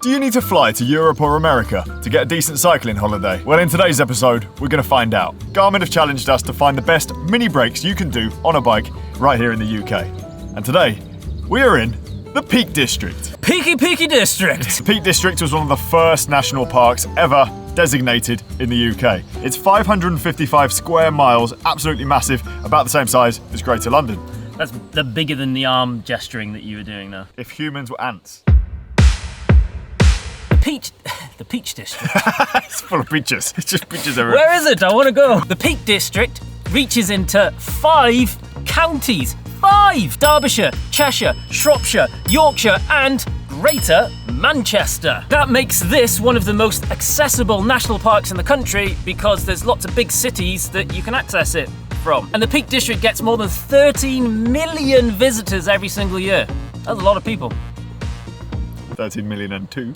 Do you need to fly to Europe or America to get a decent cycling holiday? Well, in today's episode, we're going to find out. Garmin have challenged us to find the best mini breaks you can do on a bike right here in the UK. And today, we are in the Peak District. Peaky District! The Peak District was one of the first national parks ever designated in the UK. It's 555 square miles, absolutely massive, about the same size as Greater London. That's the bigger than the arm gesturing that you were doing there. If humans were ants. The Peach District. It's full of peaches. It's just peaches everywhere. Where is it? I want to go. The Peak District reaches into 5 counties. 5! Derbyshire, Cheshire, Shropshire, Yorkshire and Greater Manchester. That makes this one of the most accessible national parks in the country because there's lots of big cities that you can access it from. And the Peak District gets more than 13 million visitors every single year. That's a lot of people. 13 million and 2.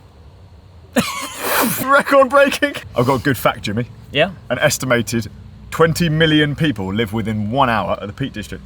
Record breaking. I've got a good fact, Jimmy. Yeah? An estimated 20 million people live within 1 hour of the Peak District.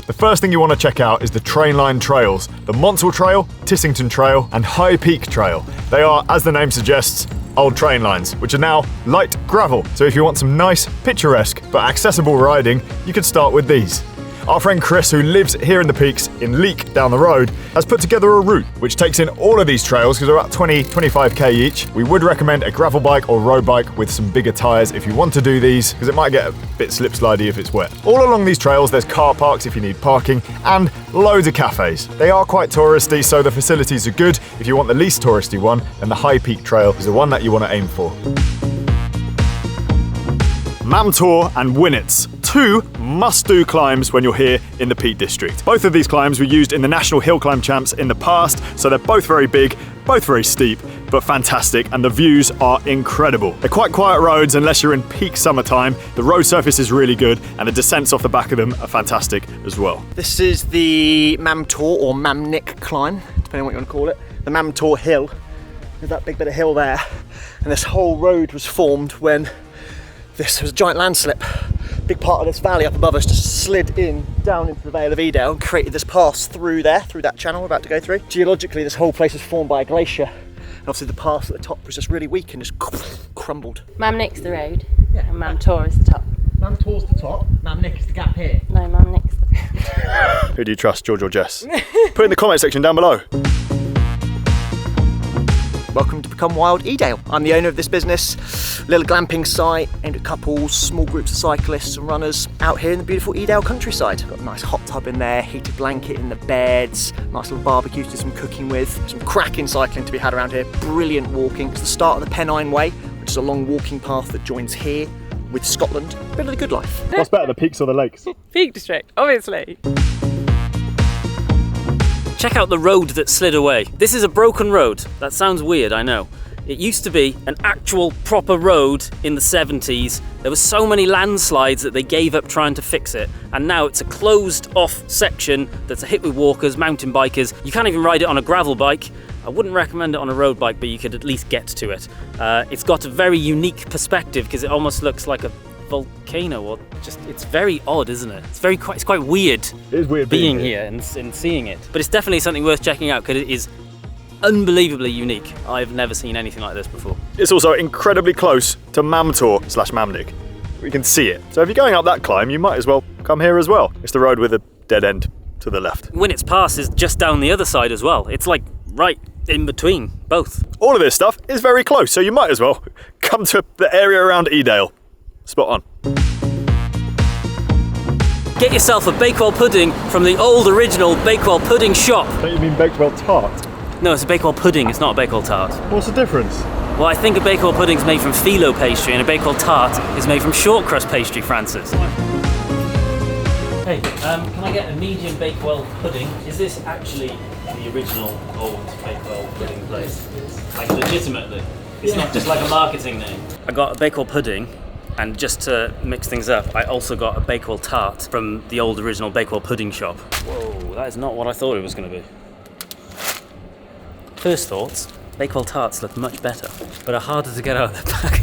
The first thing you want to check out is the TRAINLINE trails. The Monsell Trail, Tissington Trail and High Peak Trail. They are, as the name suggests, old train lines, which are now light gravel. So if you want some nice, picturesque but accessible riding, you could start with these. Our friend Chris, who lives here in the Peaks in Leek down the road, has put together a route which takes in all of these trails because they're about 20-25k each. We would recommend a gravel bike or road bike with some bigger tyres if you want to do these because it might get a bit slip-slidey if it's wet. All along these trails there's car parks if you need parking and loads of cafes. They are quite touristy, so the facilities are good. If you want the least touristy one, then the High Peak Trail is the one that you want to aim for. Mamtor and WINNATS, 2 must-do climbs when you're here in the Peak District. Both of these climbs were used in the National Hill Climb Champs in the past, so they're both very big, both very steep, but fantastic, and the views are incredible. They're quite quiet roads unless you're in peak summertime. The road surface is really good, and the descents off the back of them are fantastic as well. This is the Mamtor or Mamnick climb, depending on what you want to call it. The Mamtor Hill. There's that big bit of hill there, and this whole road was formed when this was a giant landslip. Big part of this valley up above us just slid down into the Vale of Edale and created this pass through that channel we're about to go through. Geologically, this whole place was formed by a glacier. And obviously the pass at the top was just really weak and just crumbled. Mamnick's the road, yeah, and Mamtor is the top. Mamtor's the top, Mamnick is the gap here. No, Mamnick's the Who do you trust, George or Jess? Put it in the comment section down below. Welcome to Become Wild Edale. I'm the owner of this business, a little glamping site aimed at couples, small groups of cyclists and runners out here in the beautiful Edale countryside. Got a nice hot tub in there, heated blanket in the beds, nice little barbecue to do some cooking with, some cracking cycling to be had around here, brilliant walking. It's the start of the Pennine Way, which is a long walking path that joins here with Scotland. A bit of the good life. What's better, the peaks or the lakes? Peak District, obviously. Check out the road that slid away. This is a broken road. That sounds weird, I know. It used to be an actual proper road in the 70s. There were so many landslides that they gave up trying to fix it. And now it's a closed off section that's a hit with walkers, mountain bikers. You can't even ride it on a gravel bike. I wouldn't recommend it on a road bike, but you could at least get to it. It's got a very unique perspective because it almost looks like a volcano, or just, it's very odd, isn't it? It's quite weird. It is weird being here and seeing it, but it's definitely something worth checking out because it is unbelievably unique. I've never seen anything like this before. It's also incredibly close to Mamtor/Mamnick. We can see it. So if you're going up that climb, you might as well come here as well. It's the road with a dead end to the left. WINNATS Pass is just down the other side as well. It's like right in between both. All of this stuff is very close, so you might as well come to the area around Edale. Spot on. Get yourself a Bakewell pudding from the old original Bakewell pudding shop. Don't you mean Bakewell tart? No, it's a Bakewell pudding, it's not a Bakewell tart. What's the difference? Well, I think a Bakewell pudding is made from phyllo pastry and a Bakewell tart is made from short crust pastry, Francis. Hey, can I get a medium Bakewell pudding? Is this actually the original old Bakewell pudding place? Like legitimately? It's not just like a marketing name. I got a Bakewell pudding, and just to mix things up, I also got a Bakewell tart from the old original Bakewell pudding shop. Whoa, that is not what I thought it was going to be. First thoughts, Bakewell tarts look much better, but are harder to get out of the pack.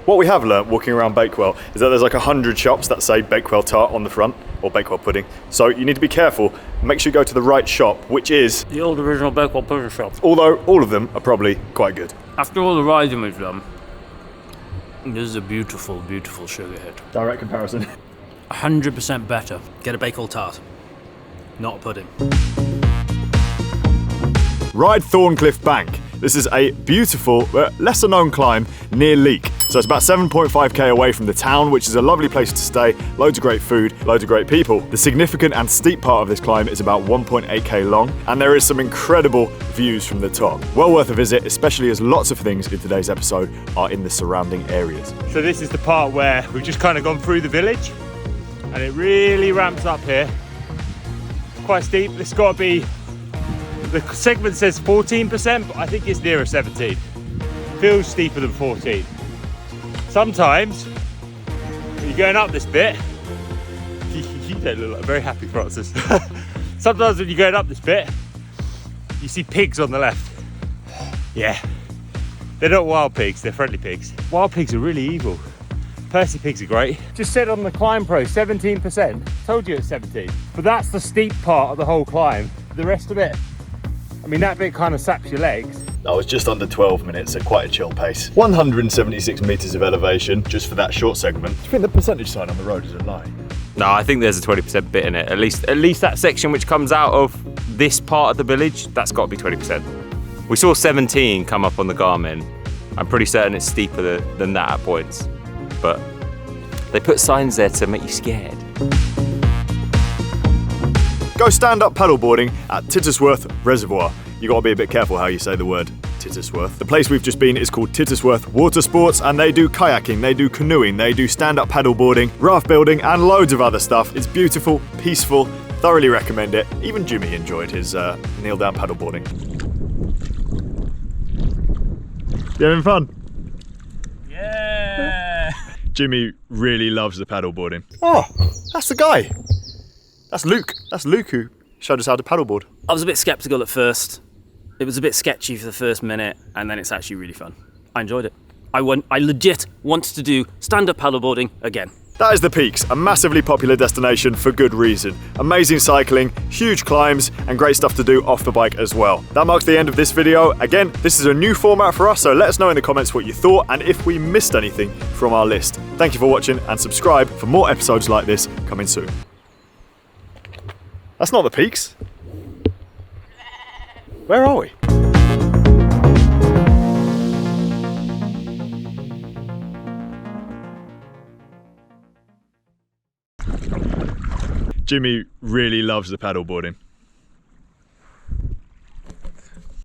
What we have learnt walking around Bakewell is that there's like 100 shops that say Bakewell tart on the front, or Bakewell pudding. So you need to be careful. Make sure you go to the right shop, which is The old original Bakewell pudding shop. although all of them are probably quite good. After all the riding we've done, this is a beautiful, beautiful sugar hit. Direct comparison. 100% better. Get a Bakewell tart, not a pudding. Ride Thorncliffe Bank. This is a beautiful, lesser known climb near Leek. So it's about 7.5k away from the town, which is a lovely place to stay, loads of great food, loads of great people. The significant and steep part of this climb is about 1.8k long, and there is some incredible views from the top. Well worth a visit, especially as lots of things in today's episode are in the surrounding areas. So this is the part where we've just kind of gone through the village, and it really ramps up here. Quite steep. It's got to be, the segment says 14%, but I think it's nearer 17. Feels steeper than 14. Sometimes, when you're going up this bit, you don't look like very happy, Francis. Sometimes when you're going up this bit, you see pigs on the left. Yeah, they're not wild pigs, they're friendly pigs. Wild pigs are really evil. Percy pigs are great. Just said on the Climb Pro, 17%. Told you it's 17. But that's the steep part of the whole climb. The rest of it, I mean, that bit kind of saps your legs. I was just under 12 minutes at quite a chill pace. 176 metres of elevation just for that short segment. Do you think the percentage sign on the road is a lie? No, I think there's a 20% bit in it. At least that section which comes out of this part of the village, that's got to be 20%. We saw 17 come up on the Garmin. I'm pretty certain it's steeper than that at points. But they put signs there to make you scared. Go stand up paddleboarding at Tittersworth Reservoir. You gotta be a bit careful how you say the word Tittersworth. The place we've just been is called Tittersworth Water Sports, and they do kayaking, they do canoeing, they do stand up paddleboarding, raft building, and loads of other stuff. It's beautiful, peaceful, thoroughly recommend it. Even Jimmy enjoyed his kneel down paddleboarding. You having fun? Yeah. Jimmy really loves the paddleboarding. Oh, that's the guy. That's Luke. That's Luke who showed us how to paddleboard. I was a bit sceptical at first. It was a bit sketchy for the first minute, and then it's actually really fun. I enjoyed it. I legit want to do stand-up paddleboarding again. That is the Peaks, a massively popular destination for good reason. Amazing cycling, huge climbs, and great stuff to do off the bike as well. That marks the end of this video. Again, this is a new format for us, so let us know in the comments what you thought and if we missed anything from our list. Thank you for watching, and subscribe for more episodes like this coming soon. That's not the Peaks. Where are we? Jimmy really loves the paddleboarding.